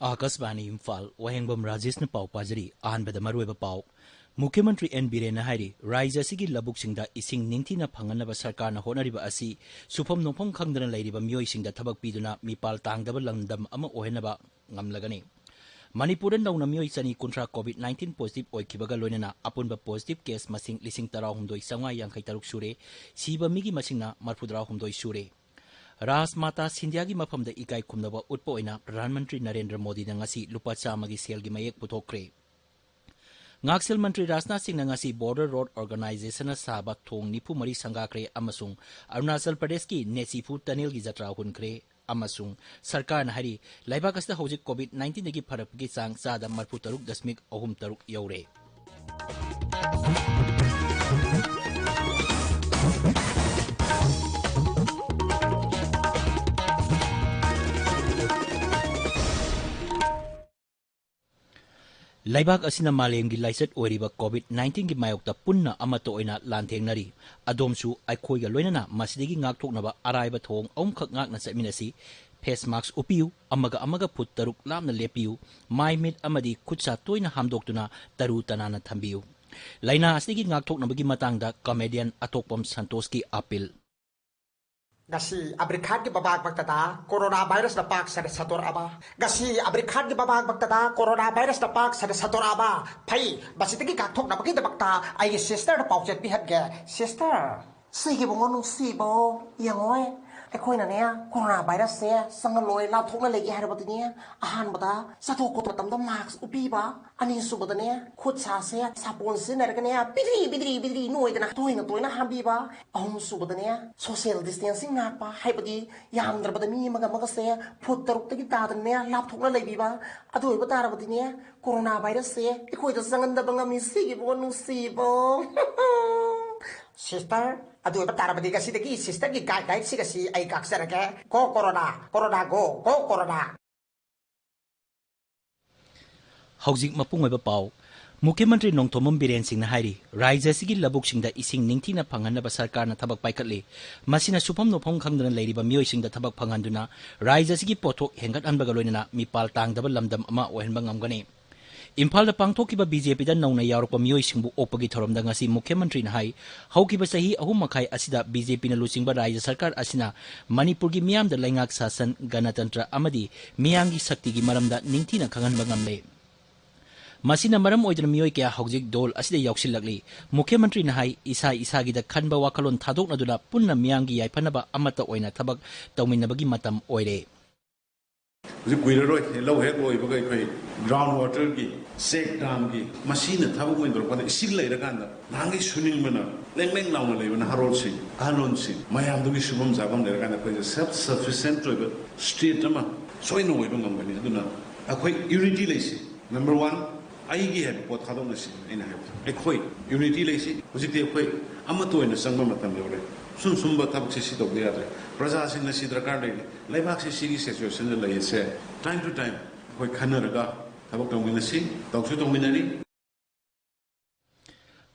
Akashvani Imphal Wahengbam Rajesh na pau pajari ahanbada maruiba pau Mukhyamatri N Biren na hairi Raija sigi labuksingda ising ningthina phanganaba sarkar na honariba asi sufam nongpham khangdana leiriba mioisingda thabak piduna mipal tangdaba landam ama ohenaba ngamlagani Manipur nauna mioi chani kontra COVID-19 positive oikibaga loinana apunba positive case masing lising tarahumdoi sanga yangkai taruk sure siba migi masingna marfudra humdoi sure Rasmata Sindhyagi mafamda ikai khumnaba utpa oina Pradhan Mantri Narendra Modi na ngasi lupa chamagi selgi mayek puthokre Ngaksel Mantri Rajnath Singh na ngasi Border Road Organization na saba thong nipu mari sangakre amasung Arunachal Pradesh ki Nesifu Tunnel gi jatra hunkre amasung sarkar na hari laibak asda hojik COVID-19 gi pharapgi chang chada marfu taruk dasmik ahum taruk yaure Laibak asina malemgi laisat oiriba COVID-19 gi mayokta punna amato oina lanthengnari adomsu aikhoiga loinana masidigi ngakthoknaba araiba thong omkhak ngakna chaminasi face mask upiu amaga phut taruk lamna lepiu mai mit amadi khutsa toina hamdoktuna taru tanana thambiu laina asigi ngakthoknabagi matangda comedian atokpam santoski appeal Gasi abrikat di babak baktada coronavirus da pak sada sator aba gasi abrikat di babak baktada coronavirus da pak sada sator aba phai basitagi kakthok na baki da bakta ai sister da pauchet bi hat ge sister sige bongon sibo yangoi ai na ne coronavirus se sangaloi la thok na legi har batni ahan bata sato ko tam da mask upi ba ani su bata ne khut sa se sapon se ner ka ne bidri noi da toina hambi ba ahum su bata ne social distancing na pa hai badi yam dar bata mi maga se phut taruk ta gi ta da ne la thok na legi ba adoi bata ra bati ne coronavirus se ai da sangan da banga mi sige bonung sibo Sister, aduh betara berdiri kasi deki sister ki guide si kasi ai kaksar ke go corona go corona. Haujik mapung oiba pau Mukhyamatri Nongthomam Biren Singh na hairi Raija sigi labuk singda ising ningthina phanganaba sarkar na thabak paikatle masina supam nophom khangdana leiriba mioi singda thabak phanganduna Raija sigi pothok hengat anbaga loinana mipal tangdaba lamdam ama ohenba ngamgani Imphal da pangthokiba BJP da nauna yarokpa mioi singbu opagi thoramda ngasi Mukhyamatri na hai haukiba sahi ahum makhai asida BJP na lusingba Raija sarkar asina Manipur gi miyam da laingak sasan ganatantra amadi miyangi sakti gi maramda ningthina khanganba ngamle Masina maram oidana mioi kya haujik dol asida yauksilakli Mukhyamatri na hai isa gi da khanba wakalon thadokna duna punna miyangi yaipanaba amata oina thabak tawminabagi matam oire Kuiroi low head boy bagai koi ground water ki sek dam ki machine thabu mo indor pada isil lai rakanda nangi suning mana leng launa lai bana harol si mayam du gi subam jabam lai rakanda koi self sufficient to state ama soi no boy bangam bani aduna akoi unity lai si number 1 ai gi have pot khadong na si ina have akoi unity lai si hojikte akoi amato ina sangma matam yore sum ba tabuk si to be atre praja sing na si drakar lai laibak si sigi situation la lai se time to time koi khanaraga tabuk tongina si toksu tongina ni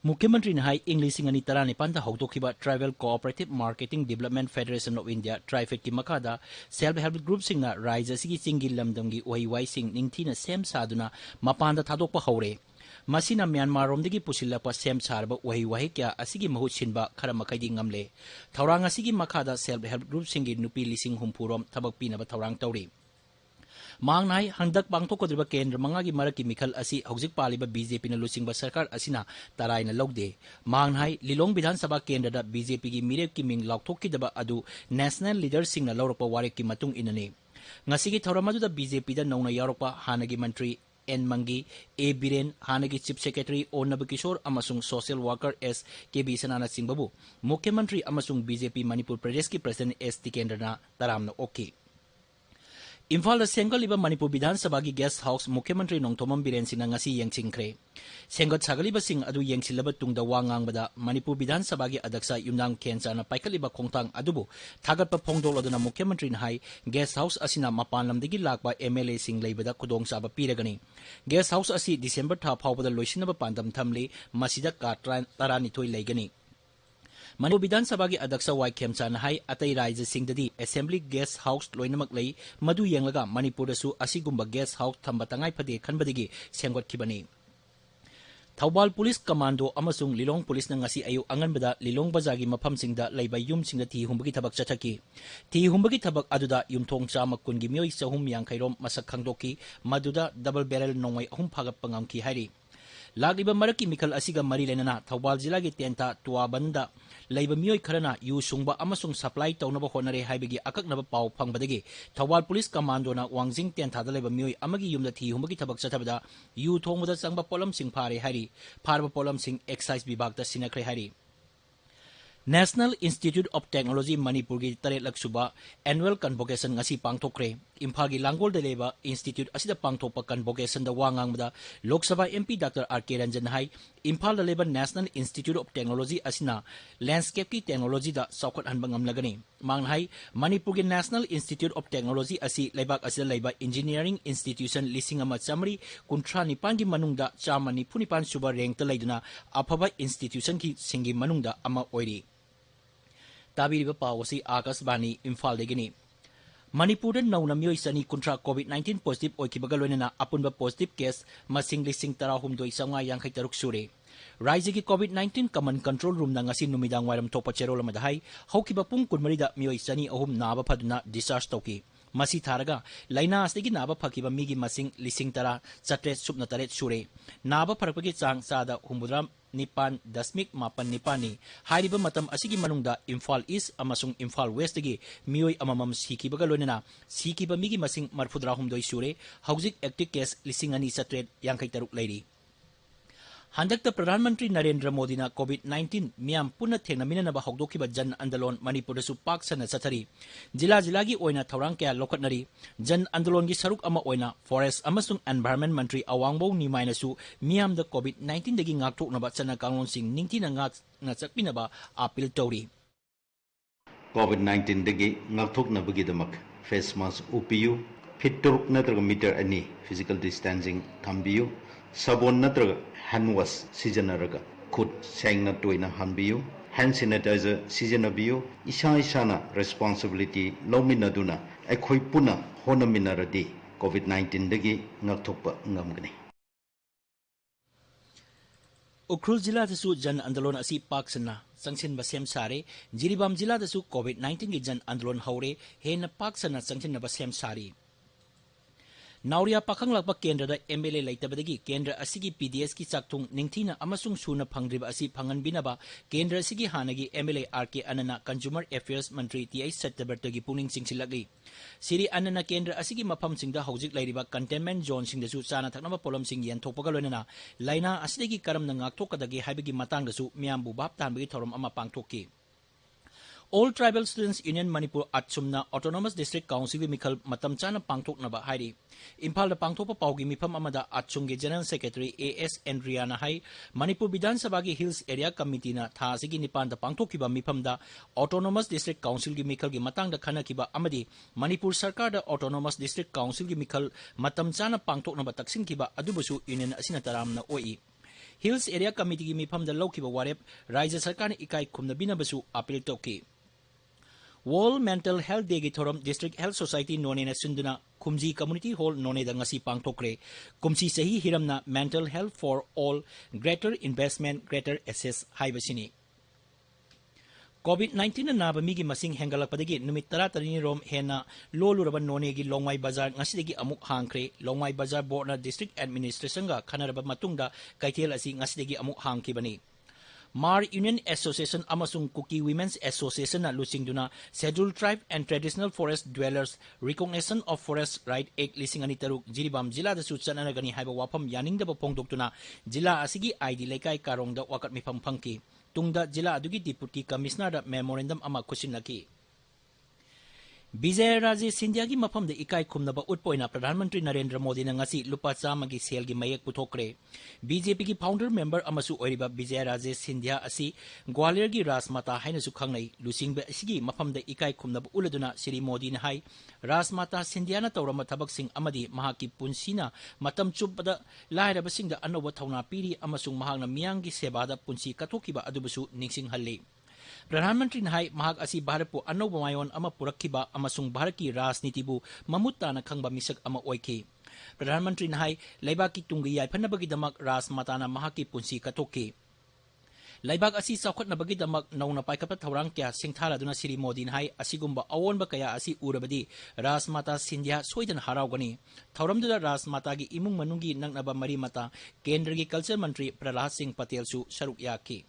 Mukhyamatri na hai English ngani tarani panda hautokiba Travel Cooperative Marketing Development Federation of India Trifed ki makada self help group singna Raija sigi singil lamdamgi oiwai sing ningthina sem saduna mapanda thadokpa haure Masina Myanmar romdagi pusilapa sem sarba wahi kya asigi mahut sinba khara makaidi ngamle thaurang asigi makada self help group singi nupi lising humpurom thabak pinaba thaurang tauri Mangnai hangdak pangthokodriba kendra mangagi maraki mikhal asi haujik paliba BJP na lusingba sarkar asina tarai na logde mangnai Lilong Bidhan Sabha kendra da BJP gi mirep ki ming laukthokki daba adu national leader sing na lawrapa warek ki matung inane ngasigi thauramadu da BJP da nauna yaropa hanagi mantri N Mangi A Biren hanagi chief secretary O Nabakishore amasung social worker S KB Sanana Singbabu Mukhyamatri amasung BJP Manipur Pradesh ki president S Tikendra na taramna okay Imphal da Sengaliba Manipur Bidhan Sabha gi guest house Mukhyamatri Nongthomam Biren Singh na ngasi yengchingkre Sengot sagaliba sing adu yengsilaba tungda wangang bada Manipur Bidhan Sabha gi adaksa Yumnang Khencha na paikaliba khongtang adubu thagatpa phongdol aduna Mukhyamatri na hai guest house asina mapanlamdagi lakba MLA sing leibada khudong saba piragani guest house asi December tha phawbada loisinaba pandam thamle masida ka tarani thoi leigani Manipur Bidhan Sabha gi Adaksa Wahengbam Rajesh hai atai Raja Singdadi Assembly Guest House loinamak lei madu yenglaga Manipur dasu asigumba Guest House thamba tangai phade khanbadagi senggot khibani. Thawbal Police Commando amasung Lilong Police na ngasi ayu anganbada Lilong Bazar gi maphamsingda leiba yumsingda thi humbagi thabak chathaki. Thi humbagi thabak aduda yumthong chama kungi mioi sahum yangkhairom masak khangdoki maduda double barrel nongwai ahum phagap pangamki hairi. Lagliba maraki mikal asiga mari lenana Thawbal jila gi tenta tuabanda leiba mioi kharana yu sungba amasung supply tawnaba honare haibagi akaknaba paw phangbadagi Thawbal Police Commando na wangjing tenta da leiba mioi amagi yumda thi humbagi thabak chathabada yu thongbada changba polam sing phare hari pharba polam sing excise bibag da sinakre hari. National Institute of Technology Manipur gi tare laksuba annual convocation ngasi pangthokre. Imphal gi Langol de leba Institute asida pangthokpa convocation da wangangda Lok Sabha MP Dr. R.K. Ranjan hai Imphal de leba National Institute of Technology asina landscape ki technology da saukhat hanba ngamlagani. Mang hai Manipur gi National Institute of Technology asi leibak asida leiba engineering institution lising ama chamri kuntra nipan gi manungda chamani phunipan suba rank ta leiduna aphaba institution ki singi manungda ama oiri. Tabiriba pawasi Akashvani Imphal degini. Manipur nauna mioi sani kuntra COVID-19 positive oikibaga loinana apunba positive case masing lising tarahumdoi sanga yangkhai taruk sure. Raija gi COVID-19 command control room na ngasi numidang wairam thopa cherol amadahai haukiba pung kunmarida mioi sani ahum naba phaduna discharge tauki. Masi tharaga laina astegi naba phakiba migi masing lising tara chatre subna taret sure. Naba pharakpagi chang sada humbudram Nipan Dasmik Mapan Nipani Hariba Matam Asigi Manungda Imphal East amasung Imphal West dagi mioi amamam sikibaga loinana sikiba migi masing marfudrahum doi sure haujik active case lisingani satret yangkai taruk leiri. Handakta Pradhan Mantri Narendra Modi na COVID-19 miyam punna thengnaminanaba hokdokiba jan andalon Manipur su pak sana sathari jila jilagi oina thaurang kya lokatnari jan andalon gi saruk ama oina forest amasung environment mantri awangbo nimaina su miyam da COVID-19 dagi ngakthoknaba chana kanglon sing ningtina nga chakpinaba appeal tawri. COVID-19 dagi ngakthoknabagi damak face mask upiyu fit turuk natraga meter ani physical distancing thambiyu sabon natraga hand wash sijanaraga khut sengna toina hanbiyu hand sanitizer sijanabiyu isa responsibility lominaduna aikhoi puna honaminaradi COVID-19 dagi ngakthokpa ngamgani. Ukhrul Jila dasu jan andalon asi paksana sangsin basem sare Jiribam Jila dasu COVID-19 gi jan andalon haure hena paksana sangsin na basem sari. Nauria pakang lakpa kendra da MLA laitabadagi kendra asigi PDS ki chakthung ningthina amasung suna phangriba asi phangan binaba kendra asigi hanagi MLA RK Anana Consumer Affairs Mantri TI September gi puning singsilagi Siri Anana kendra asigi mafam singda hojik lairiba containment zone singda su chana thaknaba polom sing yan thokpaga loinana laina asidagi karam na ngakthokadagi haibagi matangda su miyambu bap tanbagi thorom ama pangthokki. All Tribal Students Union Manipur Atsumna Autonomous District Council gi Mikhal Matam Chana Pangthoknaba hairi. Imphal da Pangthokpa Paugi Mifam Amada Atsumgi General Secretary A.S. Andriana hai Manipur Bidhan Sabha gi Hills Area Committee na tha asigi nipan da pangthokiba mifam da Autonomous District Council gi Mikhal gi matang da khanakiba amadi Manipur Sarkar da Autonomous District Council gi Mikhal Matam Chana Pangthoknaba taksinkiba adubusu union asina taramna oi. Hills Area Committee gi mifam da laukiba warep Raja Sarkar ni ikai khumna binabasu appeal toki. World Mental Health Day gi thorom District Health Society none na sunduna Kumji Community Hall none da ngasi pangthokre kumsi sahi hiramna Mental Health for All Greater Investment Greater Access haibasini. COVID-19 na nabamigi masing hengalakpadagi numit 13 rom hena loluraba none gi Longwai Bazar ngasidagi amuk hangkre Longwai Bazar Board na District Administration ga khanaraba matungda kaithel asi ngasidagi amuk hangkibani. Mar Union Association amasung Kuki Women's Association na lusingduna Scheduled Tribe and Traditional Forest Dwellers Recognition of Forest Right Act lisingani taruk Jiribam Jila da sutsana gani haiba wapam yaning da pongdoktuna Jila asigi ID lekai karong da wakat mifam phangki tungda Jila adugi Deputy Commissioner da memorandum ama kusinlaki. Vijay Raje Sindhya gi mafam da ikai khumnaba utpoina Pradhan Mantri Narendra Modi na ngasi lupa chama gi sel gi mayek puthokre. BJP gi founder member amasu oiriba Vijay Raje Sindhya asi Gwalior gi Rasmata haina su khangnai lusingba asigi mafam da ikai khumnaba uladuna Sri Modi na hai Rasmata Sindhya na tawrama thabak sing amadi mahaki punsina matam chupda lairaba singda anoba thauna piri amasung mahakna miyang gi sebada punsi kathokiba adubusu ningsing halli. प्रधानमंत्री नहाई महाक असी भारत पु अनौब मायोन अमा पुरखिबा अमसुंग भारत की राजनीति बु ममुत्ताना खंगबा मिसक अमा ओइखि प्रधानमंत्री नहाई लेबाक की तुंगी याइफनबगिदमक राजमाताना महाकी पुंसी कथोखि लेबाक असी चौखटनबगिदमक नौना पाइखप थौरांग क्या सिंथारादुना श्री मोदी नहाई असिगुंबा अवोनबा कया असी उरबदी राजमाता सिंधिया सोइदन हराउगनी थौरमदुदा राजमाता की इमुंग मनुंगी नंगनबा मरी मता केंद्र की कल्चर मंत्री प्रहलाद सिंह पटेल सु सरुक याखि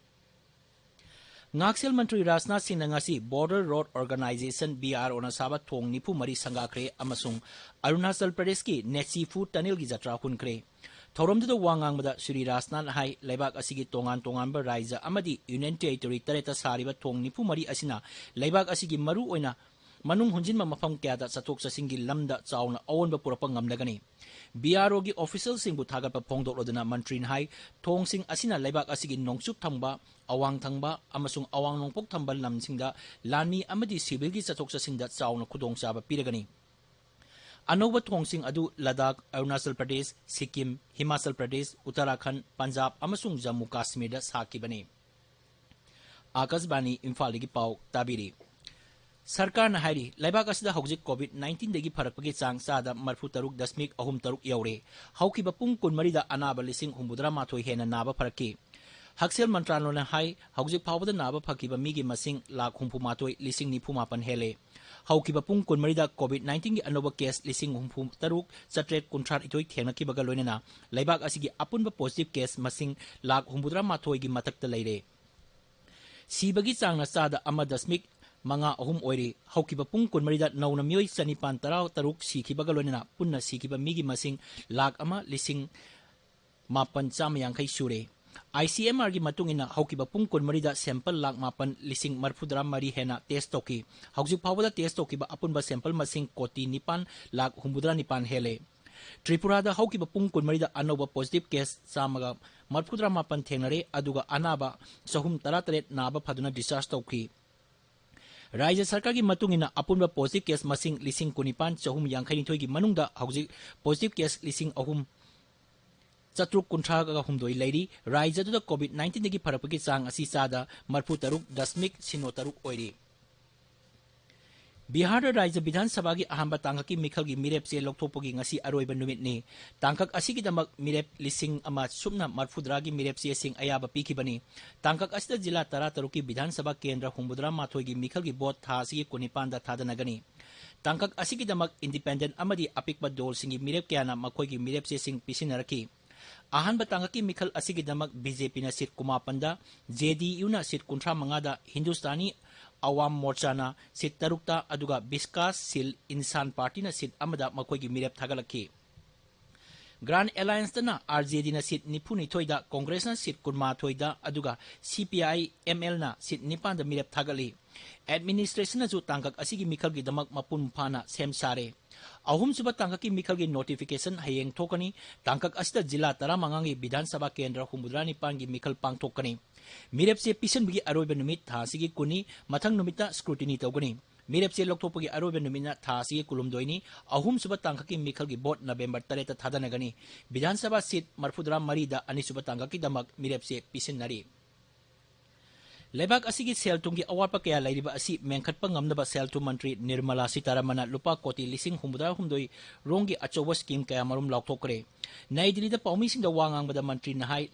Ngaksil Mantri Rajnath Singh ngasi Border Road Organization BRO na sabat thong nipu mari sangakre amasung Arunachal Pradesh ki Netsifu Tunnel gi jatra hunkre Thoromdu wangang bada Shri Rajnath hai leibak asigi tongan ba raija amadi Union Territory tareta sariba thong nipu mari asina leibak asigi maru oina manung hunjin mafam kya da satok sasingi lamda chauna awon ba purapa ngamlagani BRO gi official sing bu thagat pa phongdok loduna mantri hai thong sing asina leibak asigi nongchuk thangba awang thangba amasung awang nongpok thambal lam singda lani amadi civil gi satok sasingda chauna khudong chaba piragani Anoba thong sing adu Ladakh Arunachal Pradesh Sikkim Himachal Pradesh Uttarakhand Punjab amasung Jammu Kashmir da sakibani Akashbani Imphal gi pau tabiri Sarkar na hairi laibak asida hojik COVID-19 degi pharakpagi chang sada marfu taruk dasmik ahum taruk yaure haukiba pung kunmari da anaba lising humbudra mathoi hena naba pharaki Haksel Mantralona hai hojik phawda naba phakiba migi masing lakh humpu mathoi lising nipu mapan hele haukiba pung kunmari da COVID-19 gi anoba case lising humpu taruk chatret kuntrat itoi thengna ki baga loinena laibak asigi apunba positive case masing lakh humbudra mathoi gi matakta leire sibagi chang na sada ama dasmik Manga ahum oiri haukiba pung kunmarida nauna mioi sanipan tarau taruk sikiba galonena punna sikiba migi masing lakh ama lising mapan chamayangkai sure ICMR gi matungina haukiba pung kunmarida sample lakh mapan lising marfudra mari hena test toki haujik phawada test toki ba apunba sample masing koti nipan lakh humbudra nipan hele Tripura da haukiba pung kunmarida anoba positive case chamaga marfudra mapan thengnare aduga anaba sahum taratret naba phaduna discharge tauki Raja Sarkar ki matungina apunba positive case masing lising kunipan chahum yangkhai nithoi gi manungda hauji positive case lising ahum chatruk kunthra ga humdoi leiri raja du COVID-19 gi pharapagi chang asi sada marfu taruk dasmik sino taruk oiri Bihar Raja Bidhan Sabha gi ahamba tangkak ki mikhal gi mirep se lokthopagi ngasi aroiba numit ni tangkak asigi damak mirep lising ama sumna marfudra gi mirep se sing ayaba pikibani tangkak asida jila tara taruki Bidhan Sabha kendra humbudra mathoi gi mikhal gi bot tha asigi kunipan da thadanagani tangkak asigi damak independent amadi apikba dol singi mirep kyana makhoi gi mirep se sing pisinaraki ahanba tangkak ki mikhal asigi damak BJP na sit kumapanda JDU na sit kunthra mangada Hindustani Awam Morcha na sit tarukta aduga Biskas Sil Insan Party na sit amada makoy gi mirep thagalaki Grand Alliance na RJD na sit nipuni thoida Congress na sit kunma thoida aduga CPI ML na sit nipan da mirep thagali administration na ju tangkak asigi mikhal gi damak mapun phana sem sare ahum suba tangkak ki mikhal gi notification hayeng thokani tangkak asida jila tara mangangi Bidhan Sabha kendra humudra nipan gi mikhal pang thokani mirep se pisan bigi aroiba numit tha sigi kuni mathang numita scrutiny tawgani mirep se lokthopagi aroiba numina tha sigi kulumdoini ahum suba tangkak ki mikhal gi bot November 3 ta thadanagani Bidhan Sabha seat marfudra marida ani suba tangkak ki damak mirep se pisan nari Lebak asigi seltung gi awapa kaya lairiba asi mengkhatpa ngamnaba seltu mantri Nirmala Sitaramana lupa koti lising humudra humdoi rongi achowa scheme kaya marum laukthokre nai dilida paumi singda wangang bada mantri nahai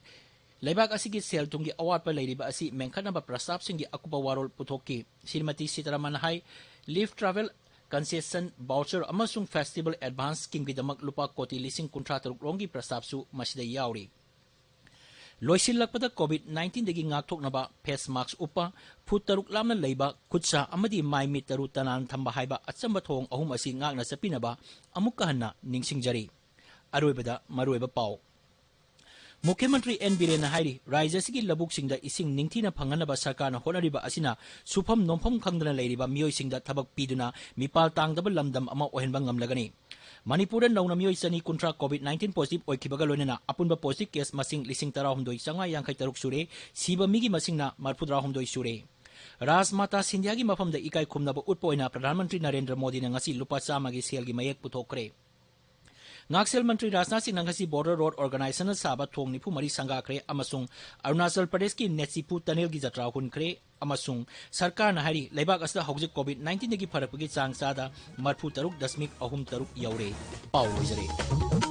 Lebak asigi seltung gi awapa lairiba asi mengkhatnaba prasap singi akupa warol puthokki Srimati Sitaramana hai leave travel concession voucher amasung festival advance scheme gi damak lupa koti lising kunthra taruk rongi prasap su masida yauri Loisilakpada COVID-19 dagi ngakthoknaba face mask upa foot taruk lamna leiba khutsa amadi mai mit taru tanan thamba haiba achamba thong ahum asi ngakna sapinaba amukka hanna ningsingjari aroibada maroiba pau Mukhyamantri N Biren hairi raija sigi labuk singda ising ningthina phanganaba sarkarna honariba asina sufam nompham khangdana leiriba mioi singda thabak piduna mipal tangdaba lamdam ama ohenba ngamlagani Manipur nauna mioi sani kuntra COVID-19 positive oikibaga loinena apunba positive case masing lising tara humdoi sanga yangkai taruk sure siba migi masingna marfudra humdoi sure Rajmata Sindhya gi mafamda ikai khumnaba utpoina Pradhan Mantri Narendra Modi na ngasi lupa chama gi sel gi mayek puthokre Ngaksel Mantri Rajnath Singh Nangasi Border Road Organization Saba Thong Nipu Mari Sangakre Amasung Arunachal Pradesh ki Netsipu Tanil gi Jatra Hunkre Amasung Sarkar na hari Laibak Asda Hojik COVID-19 gi Farapagi Chang Sada Marfu Taruk Dasmik Ahum Taruk Yaure Pau Wizare